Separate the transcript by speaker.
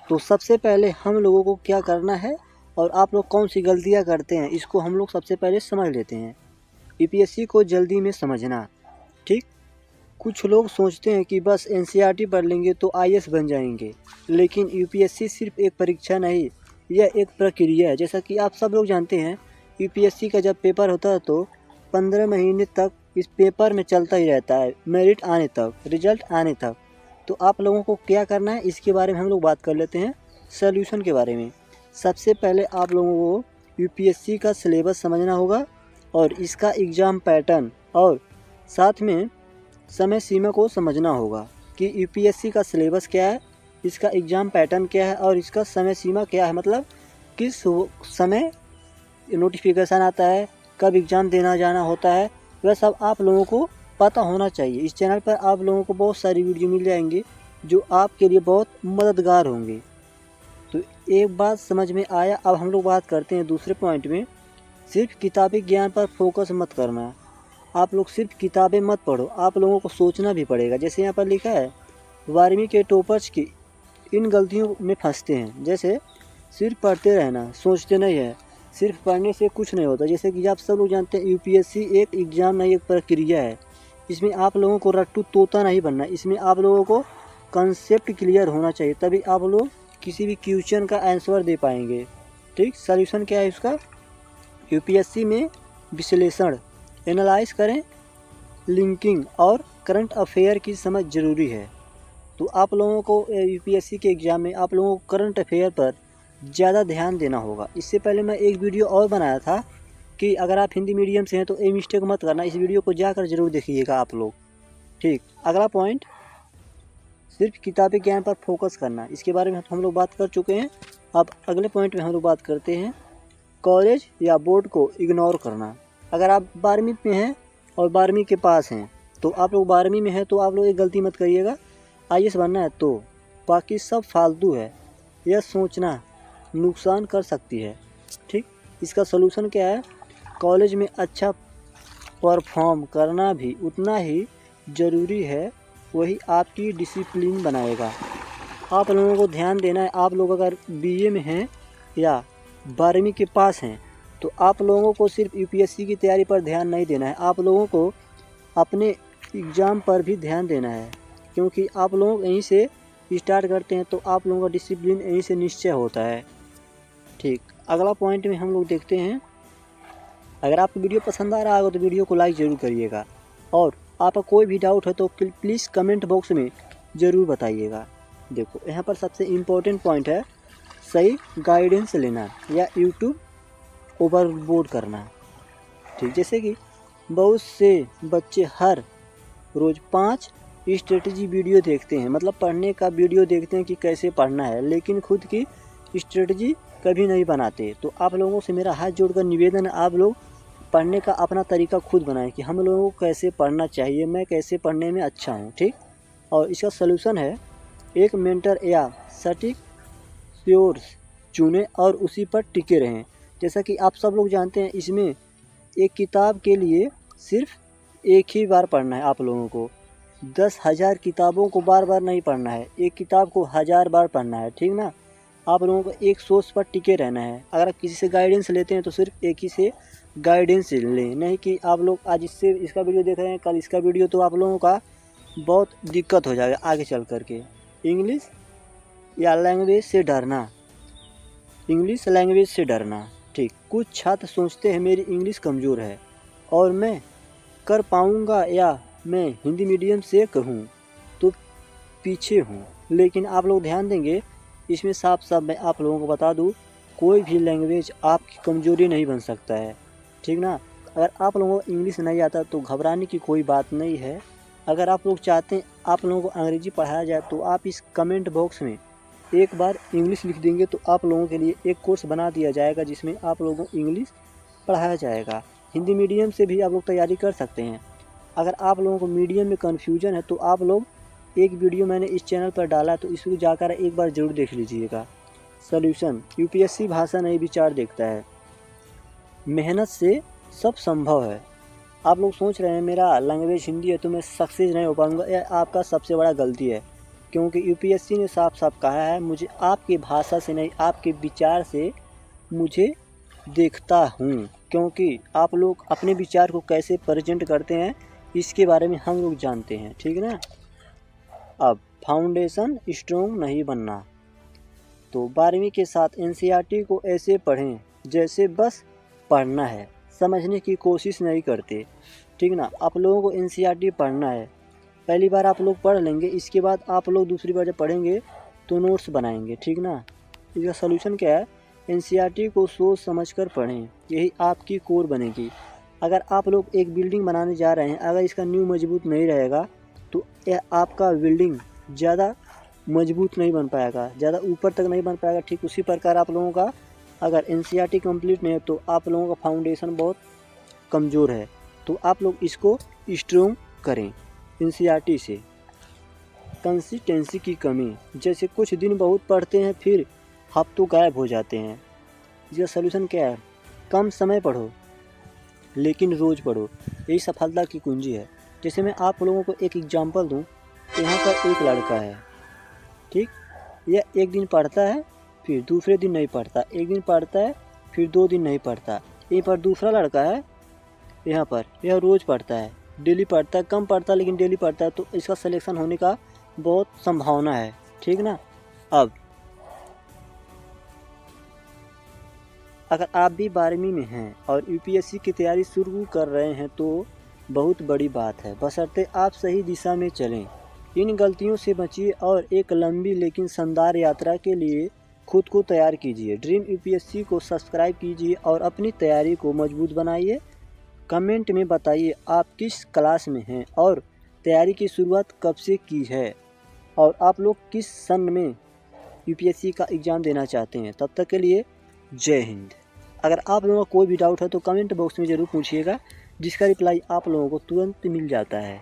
Speaker 1: तो सबसे पहले हम लोगों को क्या करना है और आप लोग कौन सी गलतियां करते हैं इसको हम लोग सबसे पहले समझ लेते हैं। यूपीएससी को जल्दी में समझना। ठीक, कुछ लोग सोचते हैं कि बस एनसीईआरटी पढ़ लेंगे तो आईएएस बन जाएंगे, लेकिन यूपीएससी सिर्फ एक परीक्षा नहीं, यह एक प्रक्रिया है। जैसा कि आप सब लोग जानते हैं, यूपीएससी का जब पेपर होता है तो 15 महीने तक इस पेपर में चलता ही रहता है, मेरिट आने तक, रिजल्ट आने तक। तो आप लोगों को क्या करना है इसके बारे में हम लोग बात कर लेते हैं, सॉल्यूशन के बारे में। सबसे पहले आप लोगों को यूपीएससी का सिलेबस समझना होगा और इसका एग्ज़ाम पैटर्न और साथ में समय सीमा को समझना होगा कि यूपीएससी का सिलेबस क्या है, इसका एग्ज़ाम पैटर्न क्या है और इसका समय सीमा क्या है, मतलब किस समय नोटिफिकेशन आता है, कब एग्ज़ाम देना जाना होता है, वह सब आप लोगों को पता होना चाहिए। इस चैनल पर आप लोगों को बहुत सारी वीडियो मिल जाएंगी जो आपके लिए बहुत मददगार होंगे। तो एक बात समझ में आया। अब हम लोग बात करते हैं दूसरे पॉइंट में, सिर्फ किताबी ज्ञान पर फोकस मत करना। आप लोग सिर्फ किताबें मत पढ़ो, आप लोगों को सोचना भी पड़ेगा। जैसे यहाँ पर लिखा है, 12वीं के टॉपर्स की इन गलतियों में फंसते हैं। जैसे सिर्फ पढ़ते रहना, सोचते नहीं है। सिर्फ पढ़ने से कुछ नहीं होता। जैसे कि आप सब लोग जानते हैं, यूपीएससी एक एग्ज़ाम नहीं, एक प्रक्रिया है। इसमें आप लोगों को रट्टू तोता नहीं बनना। इसमें आप लोगों को कंसेप्ट क्लियर होना चाहिए, तभी आप लोग किसी भी क्वेश्चन का आंसर दे पाएंगे। ठीक, सॉल्यूशन क्या है इसका, यूपीएससी में विश्लेषण, एनालाइज करें, लिंकिंग और करंट अफेयर की समझ ज़रूरी है। तो आप लोगों को यूपीएससी के एग्ज़ाम में आप लोगों को करंट अफेयर पर ज़्यादा ध्यान देना होगा। इससे पहले मैं एक वीडियो और बनाया था कि अगर आप हिंदी मीडियम से हैं तो ये मिस्टेक मत करना। इस वीडियो को जाकर ज़रूर देखिएगा आप लोग। ठीक, अगला पॉइंट, सिर्फ किताबी ज्ञान पर फोकस करना। इसके बारे में हम लोग बात कर चुके हैं। अब अगले पॉइंट में हम लोग बात करते हैं, कॉलेज या बोर्ड को इग्नोर करना। अगर आप 12वीं में हैं और 12वीं के पास हैं तो आप लोग 12वीं में हैं तो आप लोग एक गलती मत करिएगा, आईएएस बनना है तो बाकी सब फालतू है, यह सोचना नुकसान कर सकती है। ठीक, इसका सलूशन क्या है, कॉलेज में अच्छा परफॉर्म करना भी उतना ही ज़रूरी है, वही आपकी डिसिप्लिन बनाएगा। आप लोगों को ध्यान देना है। आप लोग अगर बीए में हैं या 12वीं के पास हैं तो आप लोगों को सिर्फ यूपीएससी की तैयारी पर ध्यान नहीं देना है, आप लोगों को अपने एग्ज़ाम पर भी ध्यान देना है, क्योंकि आप लोग यहीं से स्टार्ट करते हैं तो आप लोगों का डिसिप्लिन यहीं से निश्चय होता है। ठीक, अगला पॉइंट में हम लोग देखते हैं, अगर आपको वीडियो पसंद आ रहा होगा तो वीडियो को लाइक ज़रूर करिएगा और आपका कोई भी डाउट है तो प्लीज़ कमेंट बॉक्स में ज़रूर बताइएगा। देखो यहाँ पर सबसे इम्पोर्टेंट पॉइंट है, सही गाइडेंस लेना या यूट्यूब ओवरबोर्ड करना। ठीक, जैसे कि बहुत से बच्चे हर रोज़ 5 स्ट्रेटजी वीडियो देखते हैं, मतलब पढ़ने का वीडियो देखते हैं कि कैसे पढ़ना है, लेकिन खुद की स्ट्रेटजी कभी नहीं बनाते। तो आप लोगों से मेरा हाथ जोड़कर निवेदन है, आप लोग पढ़ने का अपना तरीका खुद बनाएं कि हम लोगों को कैसे पढ़ना चाहिए, मैं कैसे पढ़ने में अच्छा हूँ। ठीक, और इसका सलूशन है, एक मेंटर या सटीक सोर्स चुनें और उसी पर टिके रहें। जैसा कि आप सब लोग जानते हैं, इसमें एक किताब के लिए सिर्फ एक ही बार पढ़ना है। आप लोगों को 10,000 किताबों को बार बार नहीं पढ़ना है, एक किताब को 1000 बार पढ़ना है। ठीक ना, आप लोगों को एक सोर्स पर टिके रहना है। अगर आप किसी से गाइडेंस लेते हैं तो सिर्फ एक ही से गाइडेंस लें, नहीं कि आप लोग आज इसका वीडियो देख रहे हैं, कल इसका वीडियो, तो आप लोगों का बहुत दिक्कत हो जाएगा आगे चल कर के। इंग्लिश या लैंग्वेज से डरना, इंग्लिश लैंग्वेज से डरना। ठीक, कुछ छात्र सोचते हैं मेरी इंग्लिश कमज़ोर है और मैं कर पाऊँगा या मैं हिंदी मीडियम से कहूँ तो पीछे हूँ, लेकिन आप लोग ध्यान देंगे इसमें साफ साफ मैं आप लोगों को बता दूँ, कोई भी लैंग्वेज आपकी कमज़ोरी नहीं बन सकता है। ठीक ना, अगर आप लोगों को इंग्लिश नहीं आता तो घबराने की कोई बात नहीं है। अगर आप लोग चाहते हैं आप लोगों को अंग्रेजी पढ़ाया जाए तो आप इस कमेंट बॉक्स में एक बार इंग्लिश लिख देंगे तो आप लोगों के लिए एक कोर्स बना दिया जाएगा जिसमें आप लोगों को इंग्लिश पढ़ाया जाएगा। हिंदी मीडियम से भी आप लोग तैयारी कर सकते हैं। अगर आप लोगों को मीडियम में कन्फ्यूजन है तो आप लोग, एक वीडियो मैंने इस चैनल पर डाला तो इसको जाकर एक बार ज़रूर देख लीजिएगा। सॉल्यूशन, यूपीएससी भाषा नहीं विचार देखता है, मेहनत से सब संभव है। आप लोग सोच रहे हैं मेरा लैंग्वेज हिंदी है तो मैं सक्सेस नहीं हो पाऊँगा, यह आपका सबसे बड़ा गलती है, क्योंकि यूपीएससी ने साफ साफ कहा है, मुझे आपकी भाषा से नहीं आपके विचार से मुझे देखता हूँ, क्योंकि आप लोग अपने विचार को कैसे प्रेजेंट करते हैं इसके बारे में हम लोग जानते हैं, ठीक है ना। अब फाउंडेशन स्ट्रॉन्ग नहीं बनना, तो 12वीं के साथ एनसीईआरटी को ऐसे पढ़ें जैसे बस पढ़ना है, समझने की कोशिश नहीं करते, ठीक ना। आप लोगों को एनसीईआरटी पढ़ना है, पहली बार आप लोग पढ़ लेंगे, इसके बाद आप लोग दूसरी बार जब पढ़ेंगे तो नोट्स बनाएंगे, ठीक ना। इसका सलूशन क्या है, एनसीईआरटी को सोच समझकर पढ़ें, यही आपकी कोर बनेगी। अगर आप लोग एक बिल्डिंग बनाने जा रहे हैं, अगर इसका नींव मजबूत नहीं रहेगा तो यह आपका बिल्डिंग ज़्यादा मजबूत नहीं बन पाएगा, ज़्यादा ऊपर तक नहीं बन पाएगा। ठीक उसी प्रकार आप लोगों का अगर एनसीईआरटी कंप्लीट नहीं है तो आप लोगों का फाउंडेशन बहुत कमज़ोर है, तो आप लोग इसको स्ट्रॉन्ग करें एनसीईआरटी से। कंसिस्टेंसी की कमी, जैसे कुछ दिन बहुत पढ़ते हैं फिर हफ्तों गायब हो जाते हैं। इसका सलूशन क्या है, कम समय पढ़ो लेकिन रोज़ पढ़ो, यही सफलता की कुंजी है। जैसे मैं आप लोगों को एक एग्जांपल दूं, यहाँ पर एक लड़का है, ठीक, यह एक दिन पढ़ता है फिर दूसरे दिन नहीं पढ़ता, एक दिन पढ़ता है फिर 2 दिन नहीं पढ़ता। यहीं पर दूसरा लड़का है, यहाँ पर यह रोज़ पढ़ता है, डेली पढ़ता है, कम पढ़ता है लेकिन डेली पढ़ता है, तो इसका सिलेक्शन होने का बहुत संभावना है, ठीक ना। अब अगर आप भी 12वीं में हैं और यूपीएससी की तैयारी शुरू कर रहे हैं तो बहुत बड़ी बात है, बशर्ते आप सही दिशा में चलें। इन गलतियों से बचिए और एक लंबी लेकिन शानदार यात्रा के लिए खुद को तैयार कीजिए। ड्रीम यूपीएससी को सब्सक्राइब कीजिए और अपनी तैयारी को मजबूत बनाइए। कमेंट में बताइए आप किस क्लास में हैं और तैयारी की शुरुआत कब से की है, और आप लोग किस सन में यूपीएससी का एग्ज़ाम देना चाहते हैं। तब तक के लिए जय हिंद। अगर आप लोगों का कोई भी डाउट है तो कमेंट बॉक्स में ज़रूर पूछिएगा, जिसका रिप्लाई आप लोगों को तुरंत मिल जाता है।